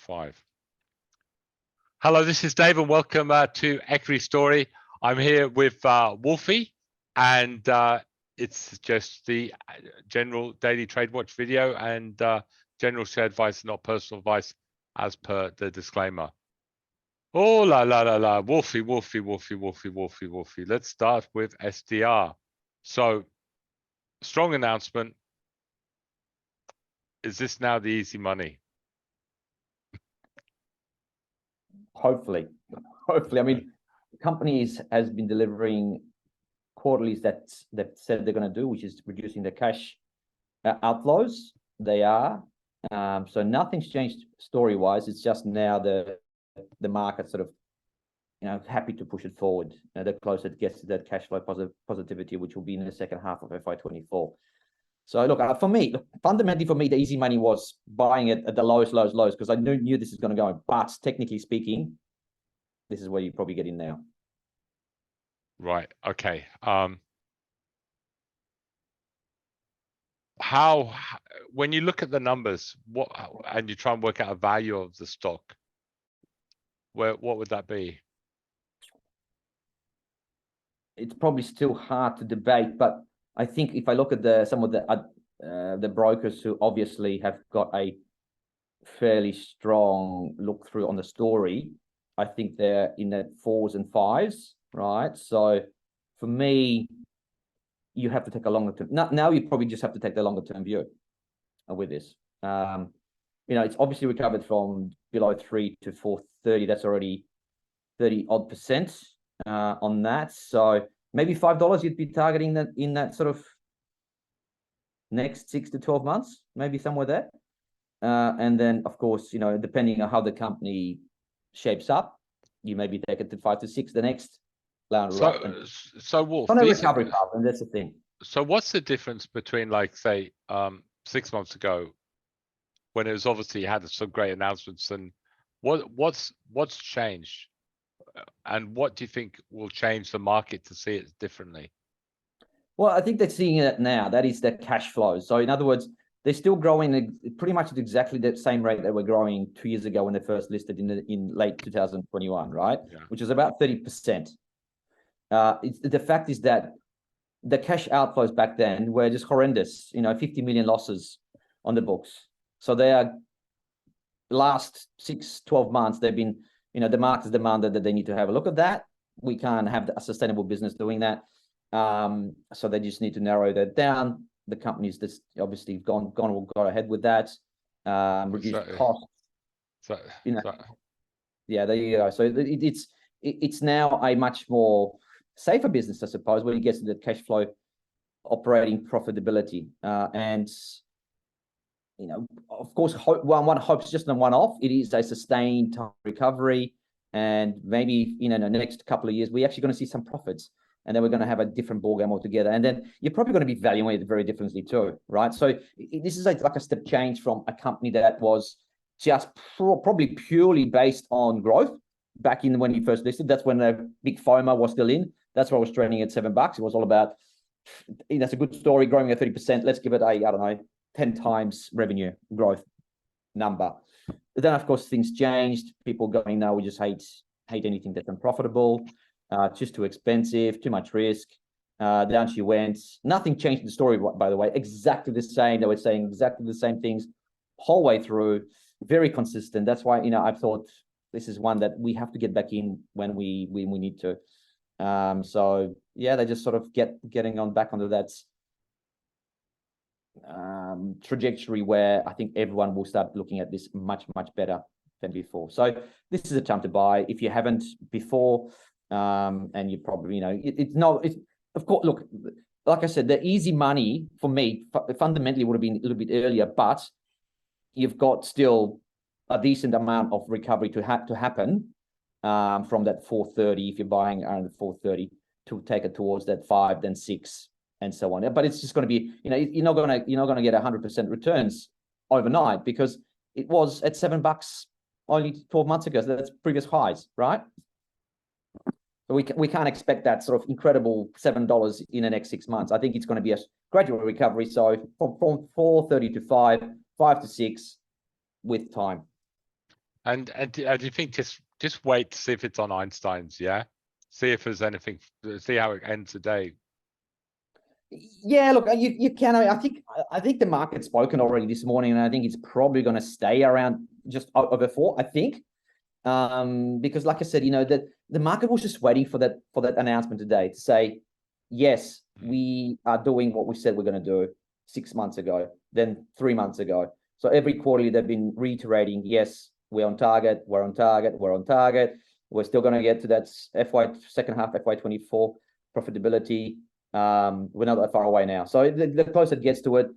5. Hello, this is Dave, and welcome to Equity Story. I'm here with Wolfie, and it's just the general daily trade watch video and general share advice, not personal advice, as per the disclaimer. Oh la la la la, Wolfie. Let's start with SDR. So, strong announcement. Is this now the easy money? Hopefully. I mean, companies has been delivering quarterlies that said they're going to do, which is reducing the cash outflows. They are. So nothing's changed story-wise. It's just now the market sort of, happy to push it forward. The closer it gets to that cash flow positivity, which will be in the second half of FY24. So look, fundamentally for me, the easy money was buying it at the lowest lows, because I knew this is going to go. But technically speaking, this is where you probably get in now. Right. Okay. When you look at the numbers, and you try and work out a value of the stock, what would that be? It's probably still hard to debate, but I think if I look at some of the brokers who obviously have got a fairly strong look through on the story, I think they're in that 4s and 5s, right? So for me, you have to take a longer term. Now you probably just have to take the longer term view with this. It's obviously recovered from below 3 to 430. That's already 30% on that. So maybe $5 you'd be targeting that in that sort of next 6 to 12 months, maybe somewhere there. And then, of course, depending on how the company shapes up, you maybe take it to 5 to 6 the next round. So Wolf, on a recovery path, and that's the thing. So what's the difference between, like, say, 6 months ago, when it was obviously had some great announcements, and what's changed? And what do you think will change the market to see it differently? Well, I think they're seeing it now. That is the cash flow. So in other words, they're still growing pretty much at exactly the same rate that we're growing 2 years ago when they first listed in late 2021, right? Yeah. Which is about 30%. The fact is that the cash outflows back then were just horrendous. 50 million losses on the books. So they are last 6-12 months, they've been, the market's demanded that they need to have a look at that. We can't have a sustainable business doing that. So they just need to narrow that down. The companies that's obviously gone ahead with that, reduce costs. Yeah, there you go. So it's now a much more safer business, I suppose, when it gets to the cash flow operating profitability. And of course, one hopes just on one-off. It is a sustained recovery, and maybe in the next couple of years, we're actually going to see some profits, and then we're going to have a different ballgame altogether. And then you're probably going to be valuing it very differently too, right? So this is like a step change from a company that was just probably purely based on growth back in when you first listed. That's when the big FOMO was still in. That's why I was trading at $7. It was all about, that's a good story, growing at 30%. Let's give it a 10 times revenue growth number. But then, of course, things changed. People going, no, we just hate anything that's unprofitable. Just too expensive, too much risk. Down she went. Nothing changed in the story, by the way. Exactly the same. They were saying exactly the same things whole way through. Very consistent. That's why, I thought this is one that we have to get back in when we need to. So yeah, they just sort of getting on back onto that trajectory where I think everyone will start looking at this much better than before. So this is a time to buy if you haven't before. And you probably, it's of course, look, like I said, the easy money for me fundamentally would have been a little bit earlier, but you've got still a decent amount of recovery to happen from that 430 if you're buying around 430 to take it towards that 5, then 6, and so on. But it's just going to be, you're not going to get 100% returns overnight, because it was at $7 only 12 months ago. So that's previous highs, right? So we can't expect that sort of incredible $7 in the next 6 months. I think it's going to be a gradual recovery. So from 430 to 5 to 6 with time. do you think just wait to see if it's on Einstein's? Yeah, see if there's anything. See how it ends today. Yeah, look, you can. I think the market's spoken already this morning, and I think it's probably going to stay around just over 4. I think, because like I said, that the market was just waiting for that announcement today to say, yes, we are doing what we said we're going to do 6 months ago, then 3 months ago. So every quarterly they've been reiterating, yes, we're on target, we're on target, we're on target. We're still going to get to that second half FY24 profitability. We're not that far away now. So the closer it gets to it,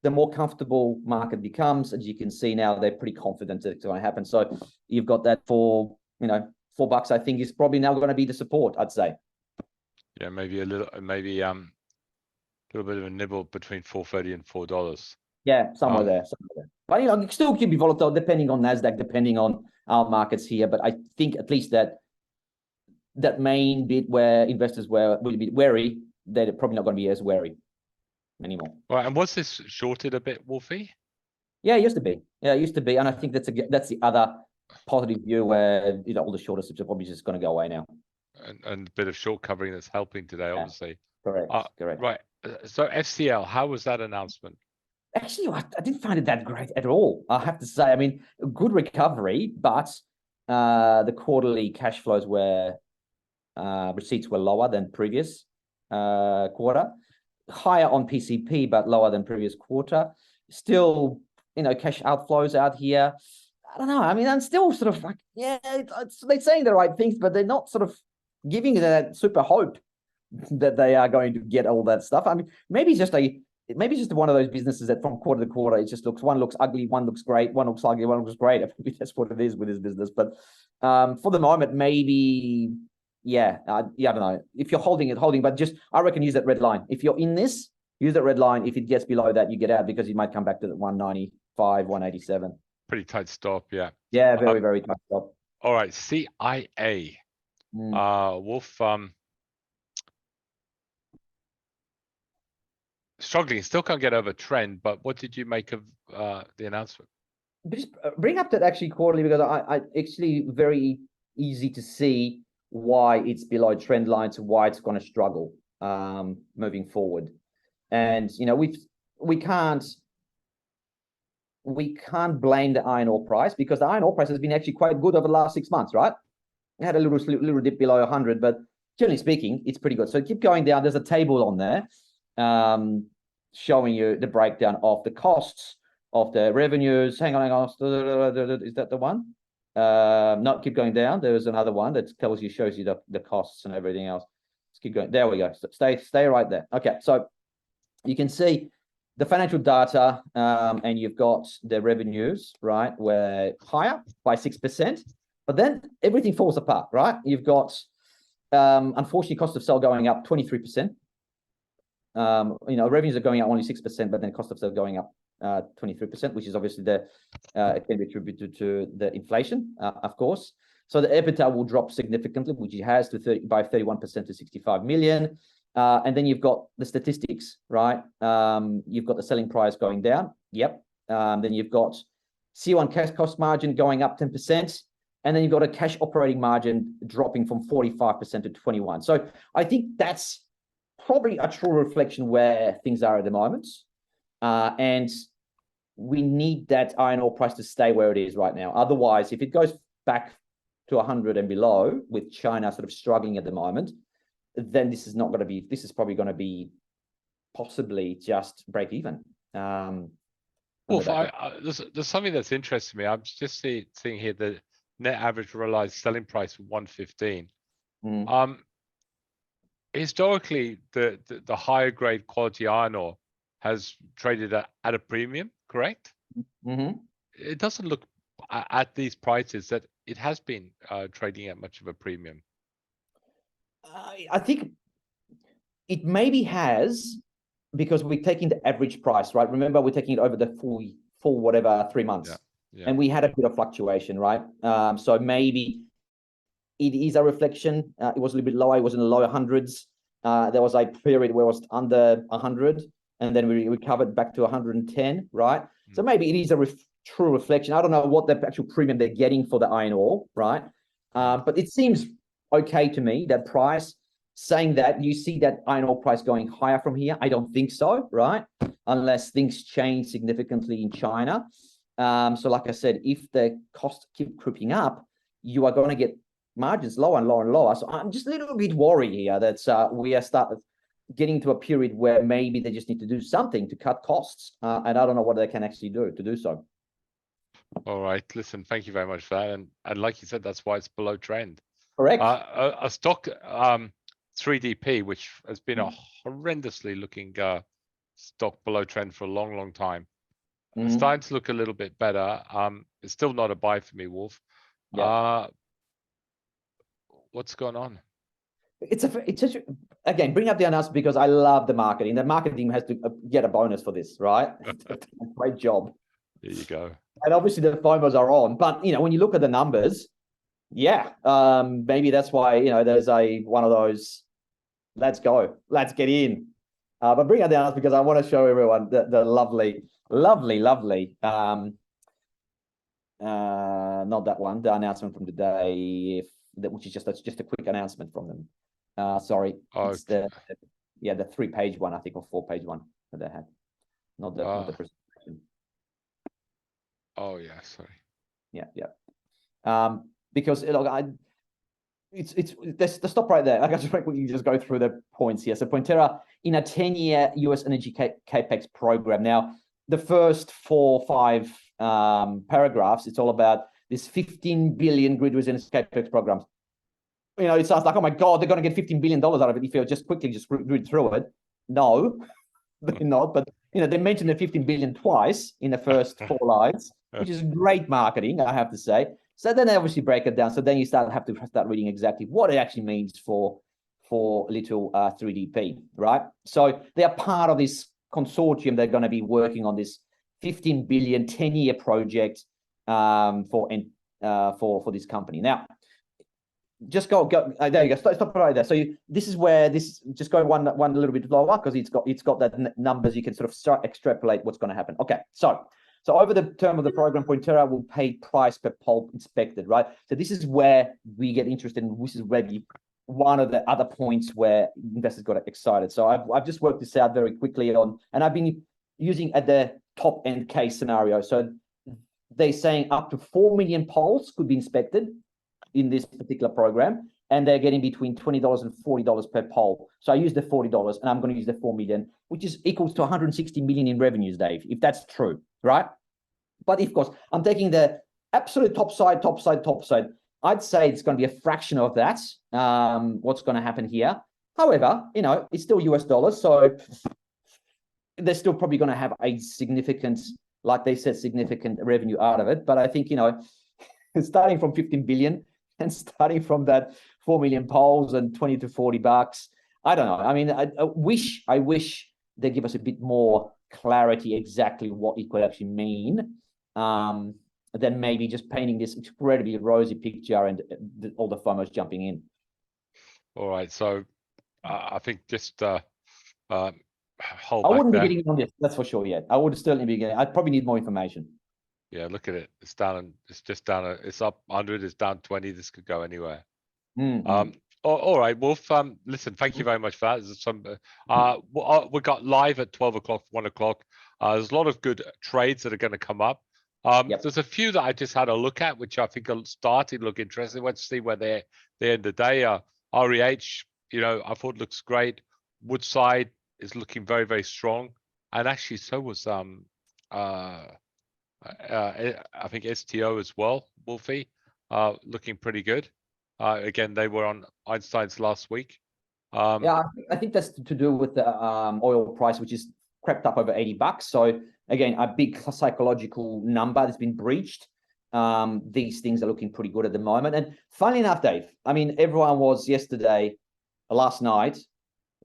the more comfortable market becomes. As you can see now, they're pretty confident that it's going to happen. So you've got that for, $4, I think is probably now going to be the support, I'd say. Yeah, maybe a little bit of a nibble between $4.30 and $4. Yeah, somewhere there. But it still can be volatile depending on Nasdaq, depending on our markets here. But I think at least that main bit where investors will be wary, they're probably not going to be as wary anymore. Well, and was this shorted a bit, Wolfie? Yeah, it used to be. And I think that's the other positive view where all the shorter strips are probably just going to go away now. And a bit of short covering that's helping today, obviously. Correct. Correct. Right. So FCL, how was that announcement? Actually, I didn't find it that great at all. I have to say. I mean, good recovery, but the quarterly cash flows receipts were lower than previous quarter, higher on PCP, but lower than previous quarter. Still, cash outflows out here. I don't know. I mean, I'm still sort of like, they're saying the right things, but they're not sort of giving that super hope that they are going to get all that stuff. I mean, maybe it's just one of those businesses that from quarter to quarter, it just one looks ugly, one looks great, one looks ugly, one looks great. Maybe that's what it is with this business. But for the moment, maybe, I don't know. If you're holding, but just, I reckon use that red line. If you're in this, use that red line. If it gets below that, you get out because you might come back to the 195, 187. Pretty tight stop, yeah. Yeah, very, very tight stop. All right, CIA. Wolf, struggling, still can't get over trend, but what did you make of the announcement? Just bring up that actually quarterly, because I actually very easy to see why it's below trend lines and why it's going to struggle moving forward. And we can't blame the iron ore price, because the iron ore price has been actually quite good over the last 6 months, right? It had a little dip below 100, but generally speaking, it's pretty good. So keep going down. There's a table on there showing you the breakdown of the costs, of the revenues. Hang on. Is that the one? No, keep going down. There's another one that shows you the costs and everything else. Let's keep going. There we go. Stay right there. Okay, so you can see the financial data, and you've got the revenues, right? We're higher by 6%, but then everything falls apart, right? You've got, unfortunately, cost of sale going up 23%. Revenues are going up only 6%, but then cost of sale going up 23%, which is obviously it can be attributed to the inflation, of course. So the EBITDA will drop significantly, which it has by 31% to 65 million. And then you've got the statistics, right? You've got the selling price going down. Yep. Then you've got C1 cash cost margin going up 10%. And then you've got a cash operating margin dropping from 45% to 21%. So I think that's probably a true reflection where things are at the moment. And we need that iron ore price to stay where it is right now. Otherwise, if it goes back to 100 and below, with China sort of struggling at the moment, then this is probably going to be possibly just break even. Wolf, there's something that's interesting me. I'm just seeing here the net average realized selling price of 115. Historically, the higher grade quality iron ore has traded at a premium, correct? It doesn't look at these prices that it has been trading at much of a premium. I think it maybe has, because we're taking the average price, right? Remember, we're taking it over the full whatever 3 months. Yeah. And we had a bit of fluctuation, right? So maybe it is a reflection. It was a little bit lower. It was in the lower hundreds. There was a period where it was under 100, and then we recovered back to 110, right? So maybe it is true reflection. I don't know what the actual premium they're getting for the iron ore, right? But it seems okay to me, that price. Saying that, you see that iron ore price going higher from here? I don't think so, right? Unless things change significantly in China. So like I said, if the costs keep creeping up, you are going to get margins lower and lower and lower. So I'm just a little bit worried here that we are getting to a period where maybe they just need to do something to cut costs. And I don't know what they can actually do to do so. All right. Listen, thank you very much for that. And like you said, that's why it's below trend. Correct. A stock 3DP, which has been a horrendously looking stock below trend for a long, long time. It's starting to look a little bit better. It's still not a buy for me, Wolf. Yeah. What's going on? It's such again, bring up the announcement because I love the marketing. The marketing has to get a bonus for this, right? Great job. There you go. And obviously the FOMOs are on, but when you look at the numbers, yeah, maybe that's why there's one of those. Let's go. Let's get in. But bring it down because I want to show everyone the lovely, not that one, the announcement from today, which is just a quick announcement from them. Sorry, it's the 3-page one, I think, or 4-page one that they had, not the presentation. Oh yeah, sorry. Yeah. Because it's the stop right there. I just quickly just go through the points here. So Pointera in a 10-year US energy capex program. Now, the first 4 or 5 paragraphs, it's all about this 15 billion grid resilience capex programs. It sounds like, oh my God, they're going to get $15 billion out of it if you just quickly just read through it. No, they're not. But they mentioned the 15 billion twice in the first 4 lines, which is great marketing, I have to say. So then they obviously break it down. So then you have to start reading exactly what it actually means for little 3DP, right? So they are part of this consortium. They're going to be working on this 15 billion 10-year project for this company. Now, just go. There you go. Stop right there. So this is where just go one a little bit lower because it's got that numbers. You can sort of start extrapolate what's going to happen. Okay, so over the term of the program, Pointera will pay price per pulp inspected, right? So this is where we get interested in. This is maybe one of the other points where investors got excited. So I've just worked this out very quickly and I've been using at the top end case scenario. So they're saying up to 4 million poles could be inspected in this particular program, and they're getting between $20 and $40 per pole. So I use the $40 and I'm going to use the 4 million, which is equals to 160 million in revenues, Dave, if that's true, right? But of course, I'm taking the absolute top side. I'd say it's going to be a fraction of that. What's going to happen here? However, it's still US dollars, so they're still probably going to have a significant, like they said, significant revenue out of it. But I think, starting from 15 billion and starting from that 4 million poles and 20 to $40, I don't know. I mean, I wish they give us a bit more clarity exactly what it could actually mean. Than maybe just painting this incredibly rosy picture and all the FOMOs jumping in. All right, so I think just hold I back wouldn't there. be getting on this, that's for sure yet. I would certainly be getting. I'd probably need more information. Yeah, look at it. It's down. It's just down. It's up 100. It's down 20. This could go anywhere. All right, Wolf. Listen, thank you very much for that. There's some. We got live at 12 o'clock, 1 o'clock. There's a lot of good trades that are going to come up. There's a few that I just had a look at, which I think are starting to look interesting. Let's see where they end the day. REH, I thought looks great. Woodside is looking very, very strong, and actually so was I think STO as well, Wolfie, looking pretty good. Again, they were on Einstein's last week. Yeah, I think that's to do with the oil price, which is crept up over $80. So again, a big psychological number that's been breached. These things are looking pretty good at the moment. And funnily enough, Dave, I mean, everyone was last night,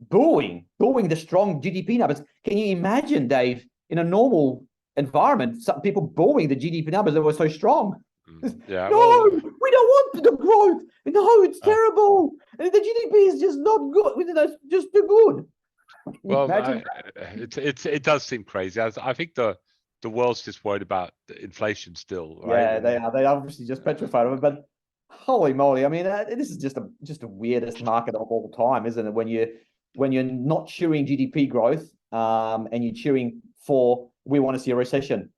booing the strong GDP numbers. Can you imagine, Dave, in a normal environment, some people booing the GDP numbers that were so strong? Yeah. No, we don't want the growth. No, it's terrible. The GDP is just not good. It's just too good. Well, it does seem crazy. I think the the world's just worried about inflation still, right? Yeah, they are. They obviously just petrified of it. But holy moly, I mean, this is just the weirdest market of all time, isn't it? When you're not cheering GDP growth, and you're cheering for we want to see a recession.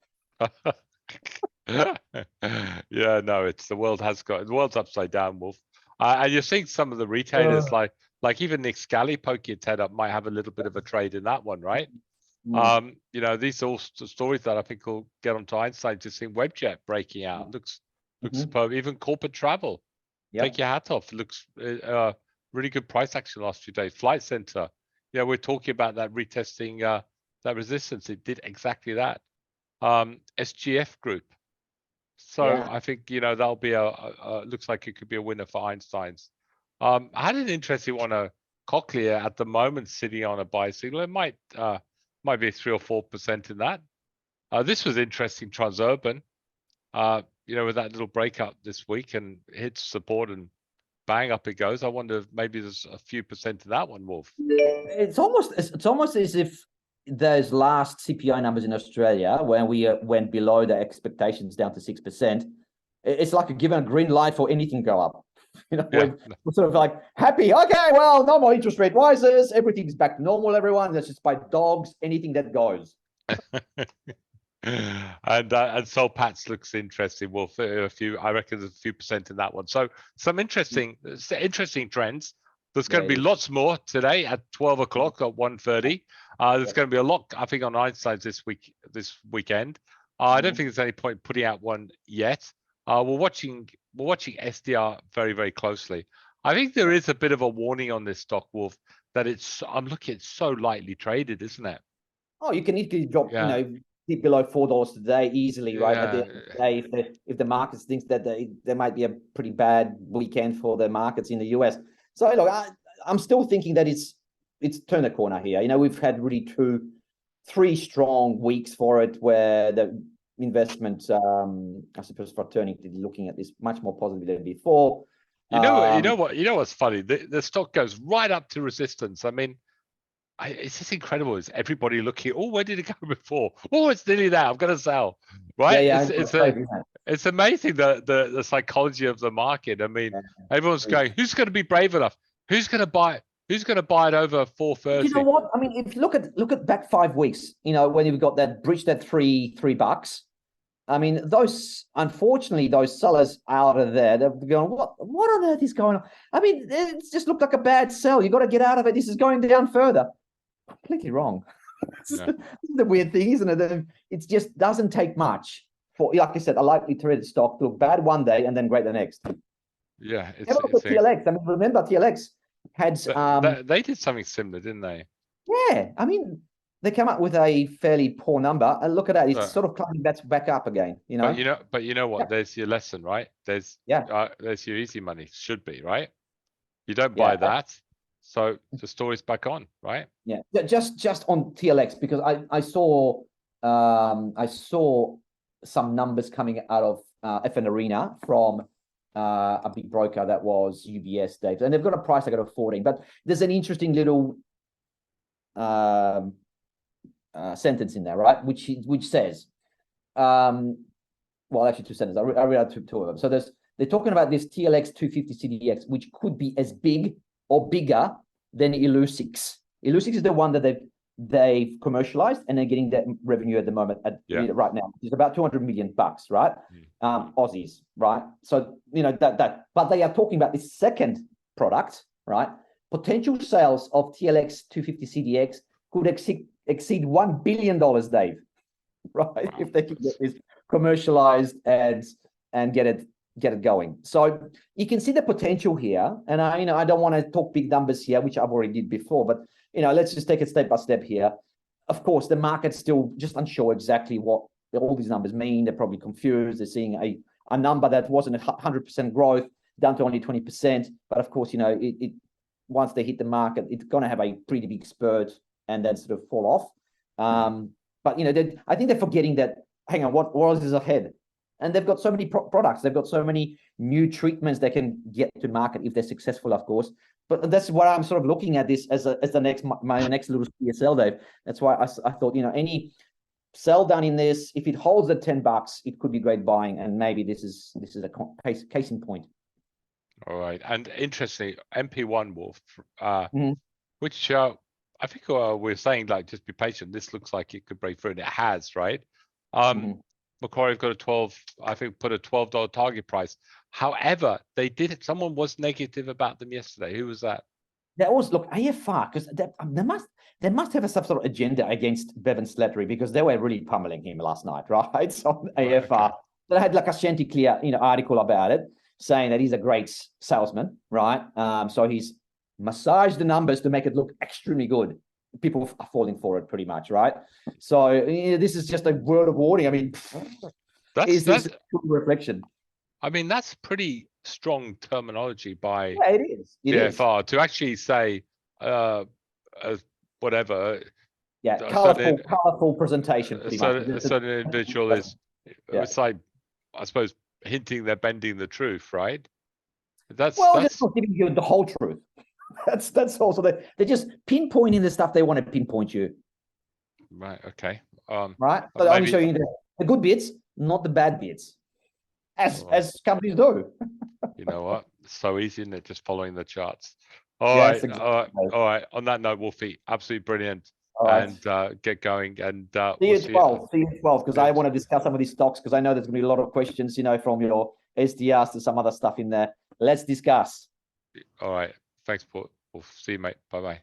Yeah, no, it's the world's upside down, Wolf. And you're seeing some of the retailers like even Nick Scali poking its head up might have a little bit of a trade in that one, right? You know, these are all stories that I think will get onto Einstein. Just seeing Webjet breaking out looks superb. Even corporate travel, take your hat off. It looks really good price action last few days. Flight Center, yeah, we're talking about that retesting that resistance. It did exactly that. SGF Group. So I think, you know, that'll be looks like it could be a winner for Einstein's. I had an interesting one, Cochlear at the moment sitting on a buy signal. It might be 3 or 4% in that. This was interesting, Transurban, you know, with that little breakup this week and hits support and bang up it goes. I wonder if maybe there's a few percent in that one, Wolf. It's almost as if those last CPI numbers in Australia, when we went below the expectations down to 6%, it's like given a green light for anything to go up. You know, we're sort of like happy. Okay, well, no more interest rate rises. Everything's back to normal. Everyone, let's just buy dogs. Anything that goes. And Soul Patch looks interesting. Well, I reckon there's a few percent in that one. So some interesting trends. There's going to be lots more today at 12 o'clock at 1:30. There's going to be a lot, I think, on Einstein's this weekend. I don't think there's any point putting out one yet. We're watching SDR very, very closely. I think there is a bit of a warning on this stock, Wolf, that it's so lightly traded, isn't it? Oh, you can easily drop, you know, dip below $4 today easily, right? At the end of the day, if the markets thinks that there might be a pretty bad weekend for the markets in the US. So look, I'm still thinking that it's turned a corner here. You know, we've had really 3 strong weeks for it, where the investment, I suppose, fraternity looking at this much more positively than before. You know what's funny? The stock goes right up to resistance. I mean, it's just incredible. Is everybody looking? Oh, where did it go before? Oh, it's nearly there. I'm going to sell. Right? Yeah, it's amazing the psychology of the market. I mean, everyone's going, who's going to be brave enough? Who's going to buy? Who's going to buy it over 4.30? You know what? I mean, if you look at back 5 weeks, you know, when you've got that breach, that $3. I mean, unfortunately, those sellers out of there, they're going, what on earth is going on? I mean, it just looked like a bad sell. You got to get out of it. This is going down further. Completely wrong. This is the weird thing, isn't it? It just doesn't take much for, like I said, a lightly traded stock to look bad one day and then great the next. Yeah, it's TLX. I mean, remember TLX had they did something similar, didn't they? Yeah, I mean, they come up with a fairly poor number, and look at that. It's sort of climbing back up again. You know. But you know what? There's your lesson, right? There's your easy money. Should be, right? You don't buy that. So the story's back on, right? Yeah, just on TLX, because I saw some numbers coming out of FN Arena from a big broker that was UBS, Dave, and they've got a price tag of 14. But there's an interesting little sentence in there, right? Which says, well, actually 2 sentences. I read out two of them. So they're talking about this TLX 250 CDX, which could be as big or bigger than Illuccix. Illuccix is the one that they've commercialized, and they're getting that revenue at the moment right now. It's about $200 million, right? Aussies, right? So you know that, but they are talking about this second product, right? Potential sales of TLX 250 CDX could exceed $1 billion, Dave, right? If they can get this commercialized and get it going. So you can see the potential here. And I don't want to talk big numbers here, which I've already did before, but let's just take it step by step here. Of course, the market's still just unsure exactly what all these numbers mean. They're probably confused. They're seeing a number that wasn't 100% growth down to only 20%. But of course, it once they hit the market, it's going to have a pretty big spurt and then sort of fall off. But I think they're forgetting that. Hang on, what else is ahead? And they've got so many products. They've got so many new treatments they can get to market if they're successful, of course. But that's what I'm sort of looking at this as my next little PSL, Dave. That's why I thought any sell down in this. If it holds at $10, it could be great buying, and maybe this is a case in point. All right, and interestingly, MP1 Wolf, Mhm. which I think we're saying like just be patient. This looks like it could break through, and it has, right? Mhm. Macquarie's got a 12, I think, put a $12 target price. However, they did it. Someone was negative about them yesterday. Who was that? They always look AFR because they must have some sort of agenda against Bevan Slattery because they were really pummeling him last night, right? So AFR, Okay. they had like a Chanticleer, article about it saying that he's a great salesman, right? So he's massaged the numbers to make it look extremely good. People are falling for it pretty much, right? So this is just a word of warning. I mean, is this a true reflection? I mean, that's pretty strong terminology by Yeah, it is. It is. BFR to actually say whatever. Yeah, colorful presentation. Pretty much. A certain individual is. Yeah. It's like, I suppose, hinting they're bending the truth, right? That's just not giving you the whole truth. That's also they're just pinpointing the stuff they want to pinpoint you. Right. Okay. Right. So they only show you the good bits, not the bad bits, as companies do. You know what? It's so easy, isn't it? Just following the charts. All right. Exactly. All right. On that note, Wolfie, absolutely brilliant. And get going. And see you at 12. See you at 12 because I want to discuss some of these stocks because I know there's going to be a lot of questions, from your SDRs to some other stuff in there. Let's discuss. All right. Thanks, Paul. We'll see you, mate. Bye-bye.